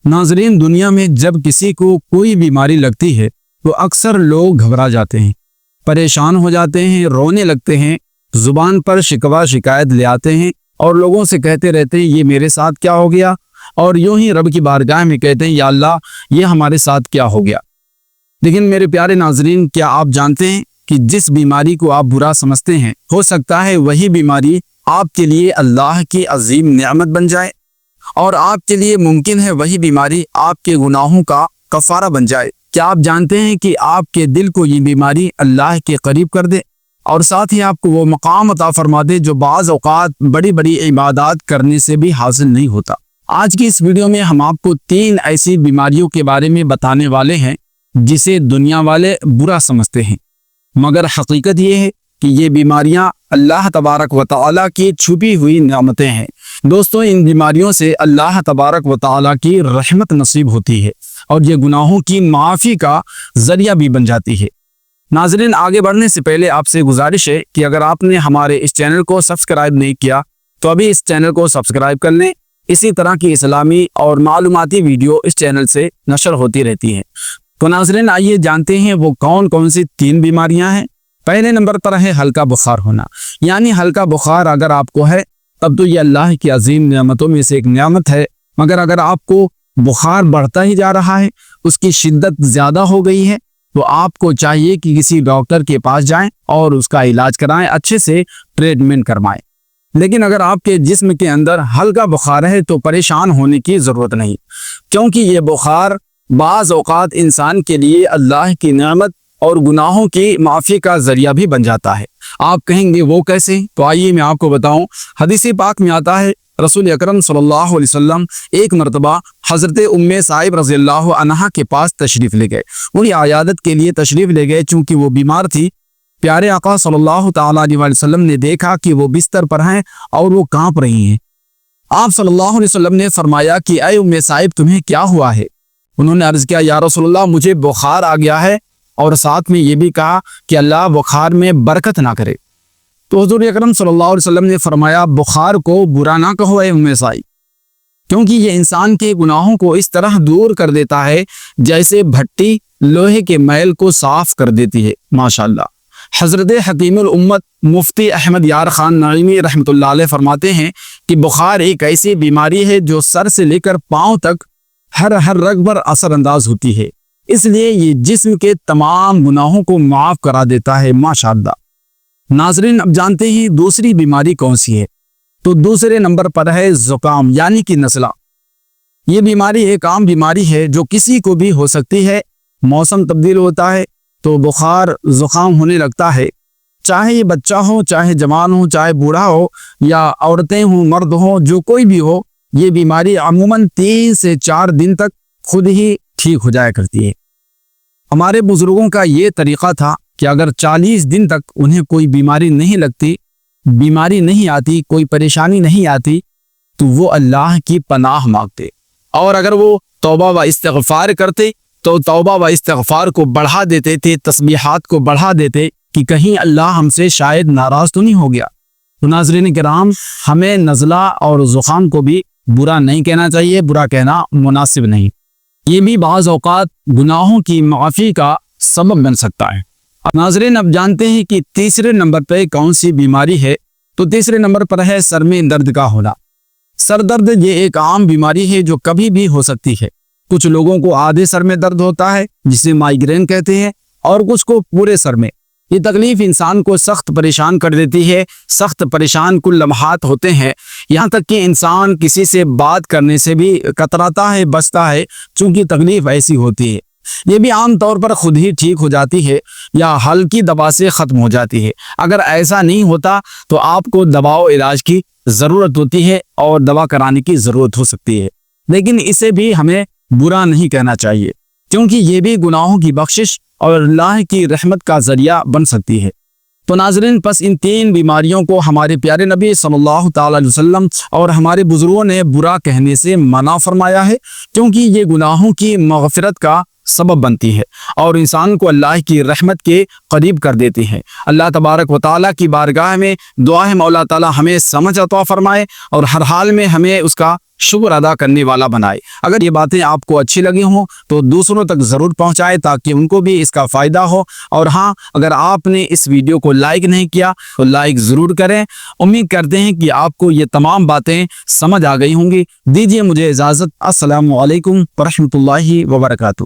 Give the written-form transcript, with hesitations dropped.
ناظرین، دنیا میں جب کسی کو کوئی بیماری لگتی ہے تو اکثر لوگ گھبرا جاتے ہیں، پریشان ہو جاتے ہیں، رونے لگتے ہیں، زبان پر شکوہ شکایت لے آتے ہیں اور لوگوں سے کہتے رہتے ہیں یہ میرے ساتھ کیا ہو گیا، اور یوں ہی رب کی بارگاہ میں کہتے ہیں یا اللہ یہ ہمارے ساتھ کیا ہو گیا۔ لیکن میرے پیارے ناظرین، کیا آپ جانتے ہیں کہ جس بیماری کو آپ برا سمجھتے ہیں ہو سکتا ہے وہی بیماری آپ کے لیے اللہ کی عظیم نعمت بن جائے، اور آپ کے لیے ممکن ہے وہی بیماری آپ کے گناہوں کا کفارہ بن جائے۔ کیا آپ جانتے ہیں کہ آپ کے دل کو یہ بیماری اللہ کے قریب کر دے اور ساتھ ہی آپ کو وہ مقام عطا فرما دے جو بعض اوقات بڑی بڑی عبادات کرنے سے بھی حاصل نہیں ہوتا۔ آج کی اس ویڈیو میں ہم آپ کو 3 ایسی بیماریوں کے بارے میں بتانے والے ہیں جسے دنیا والے برا سمجھتے ہیں، مگر حقیقت یہ ہے کہ یہ بیماریاں اللہ تبارک و تعالیٰ کی چھپی ہوئی نعمتیں ہیں۔ دوستوں، ان بیماریوں سے اللہ تبارک و تعالیٰ کی رحمت نصیب ہوتی ہے اور یہ گناہوں کی معافی کا ذریعہ بھی بن جاتی ہے۔ ناظرین، آگے بڑھنے سے پہلے آپ سے گزارش ہے کہ اگر آپ نے ہمارے اس چینل کو سبسکرائب نہیں کیا تو ابھی اس چینل کو سبسکرائب کر لیں۔ اسی طرح کی اسلامی اور معلوماتی ویڈیو اس چینل سے نشر ہوتی رہتی ہیں۔ تو ناظرین، آئیے جانتے ہیں وہ کون کون سی 3 بیماریاں ہیں۔ پہلے نمبر پر ہے ہلکا بخار ہونا، یعنی ہلکا بخار اگر آپ کو ہے تب تو یہ اللہ کی عظیم نعمتوں میں سے ایک نعمت ہے، مگر اگر آپ کو بخار بڑھتا ہی جا رہا ہے، اس کی شدت زیادہ ہو گئی ہے، تو آپ کو چاہیے کہ کسی ڈاکٹر کے پاس جائیں اور اس کا علاج کرائیں، اچھے سے ٹریٹمنٹ کروائیں۔ لیکن اگر آپ کے جسم کے اندر ہلکا بخار ہے تو پریشان ہونے کی ضرورت نہیں، کیونکہ یہ بخار بعض اوقات انسان کے لیے اللہ کی نعمت اور گناہوں کی معافی کا ذریعہ بھی بن جاتا ہے۔ آپ کہیں گے وہ کیسے؟ تو آئیے میں آپ کو بتاؤں۔ حدیث پاک میں آتا ہے رسول اکرم صلی اللہ علیہ وسلم ایک مرتبہ حضرت ام سائب رضی اللہ عنہا کے پاس تشریف لے گئے، انہیں عیادت کے لیے تشریف لے گئے چونکہ وہ بیمار تھی۔ پیارے آقا صلی اللہ تعالیٰ علیہ وسلم نے دیکھا کہ وہ بستر پر ہیں اور وہ کانپ رہی ہیں۔ آپ صلی اللہ علیہ وسلم نے فرمایا کہ اے ام سائب تمہیں کیا ہوا ہے؟ انہوں نے عرض کیا یا رسول اللہ مجھے بخار آ گیا ہے، اور ساتھ میں یہ بھی کہا کہ اللہ بخار میں برکت نہ کرے۔ تو حضور اکرم صلی اللہ علیہ وسلم نے فرمایا بخار کو برا نہ کہو اے ام سائب، کیونکہ یہ انسان کے گناہوں کو اس طرح دور کر دیتا ہے جیسے بھٹی لوہے کے میل کو صاف کر دیتی ہے۔ ماشاءاللہ۔ حضرت حکیم الامت مفتی احمد یار خان نعیمی رحمۃ اللہ علیہ فرماتے ہیں کہ بخار ایک ایسی بیماری ہے جو سر سے لے کر پاؤں تک ہر رگ پر اثر انداز ہوتی ہے، اس لیے یہ جسم کے تمام گناہوں کو معاف کرا دیتا ہے۔ ماشاءاللہ۔ ناظرین، اب جانتے ہیں دوسری بیماری کون سی ہے۔ تو دوسرے نمبر پر ہے زکام، یعنی کہ نزلہ۔ یہ بیماری ایک عام بیماری ہے جو کسی کو بھی ہو سکتی ہے۔ موسم تبدیل ہوتا ہے تو بخار زکام ہونے لگتا ہے، چاہے یہ بچہ ہو، چاہے جوان ہو، چاہے بوڑھا ہو، یا عورتیں ہوں، مرد ہوں، جو کوئی بھی ہو، یہ بیماری عموماً 3 سے 4 دن تک خود ہی ٹھیک ہو جایا کرتی ہے۔ ہمارے بزرگوں کا یہ طریقہ تھا کہ اگر 40 دن تک انہیں کوئی بیماری نہیں لگتی، بیماری نہیں آتی، کوئی پریشانی نہیں آتی، تو وہ اللہ کی پناہ مانگتے، اور اگر وہ توبہ و استغفار کرتے تو توبہ و استغفار کو بڑھا دیتے تھے، تسبیحات کو بڑھا دیتے کہ کہیں اللہ ہم سے شاید ناراض تو نہیں ہو گیا۔ تو ناظرین کرام، ہمیں نزلہ اور زکام کو بھی برا نہیں کہنا چاہیے، برا کہنا مناسب نہیں، یہ بھی بعض اوقات گناہوں کی معافی کا سبب بن سکتا ہے۔ ناظرین، اب جانتے ہیں کہ تیسرے نمبر پہ کون سی بیماری ہے۔ تو تیسرے نمبر پر ہے سر میں درد کا ہونا۔ سر درد یہ ایک عام بیماری ہے جو کبھی بھی ہو سکتی ہے۔ کچھ لوگوں کو آدھے سر میں درد ہوتا ہے جسے مائیگرین کہتے ہیں، اور کچھ کو پورے سر میں۔ یہ تکلیف انسان کو سخت پریشان کر دیتی ہے، سخت پریشان کل لمحات ہوتے ہیں، یہاں تک کہ انسان کسی سے بات کرنے سے بھی کتراتا ہے، بچتا ہے، چونکہ تکلیف ایسی ہوتی ہے۔ یہ بھی عام طور پر خود ہی ٹھیک ہو جاتی ہے یا ہلکی دوا سے ختم ہو جاتی ہے۔ اگر ایسا نہیں ہوتا تو آپ کو دوا و علاج کی ضرورت ہوتی ہے اور دوا کرانے کی ضرورت ہو سکتی ہے، لیکن اسے بھی ہمیں برا نہیں کہنا چاہیے، کیونکہ یہ بھی گناہوں کی بخشش اور اللہ کی رحمت کا ذریعہ بن سکتی ہے۔ تو ناظرین، پس ان 3 بیماریوں کو ہمارے پیارے نبی صلی اللہ تعالی علیہ وسلم اور ہمارے بزرگوں نے برا کہنے سے منع فرمایا ہے، کیونکہ یہ گناہوں کی مغفرت کا سبب بنتی ہے اور انسان کو اللہ کی رحمت کے قریب کر دیتی ہے۔ اللہ تبارک و تعالیٰ کی بارگاہ میں دعا ہے مولا تعالیٰ ہمیں سمجھ عطا فرمائے اور ہر حال میں ہمیں اس کا شکر ادا کرنے والا بنائے۔ اگر یہ باتیں آپ کو اچھی لگی ہوں تو دوسروں تک ضرور پہنچائے تاکہ ان کو بھی اس کا فائدہ ہو۔ اور ہاں، اگر آپ نے اس ویڈیو کو لائک نہیں کیا تو لائک ضرور کریں۔ امید کرتے ہیں کہ آپ کو یہ تمام باتیں سمجھ آ گئی ہوں گی۔ دیجیے مجھے اجازت۔ السلام علیکم ورحمۃ اللہ وبرکاتہ۔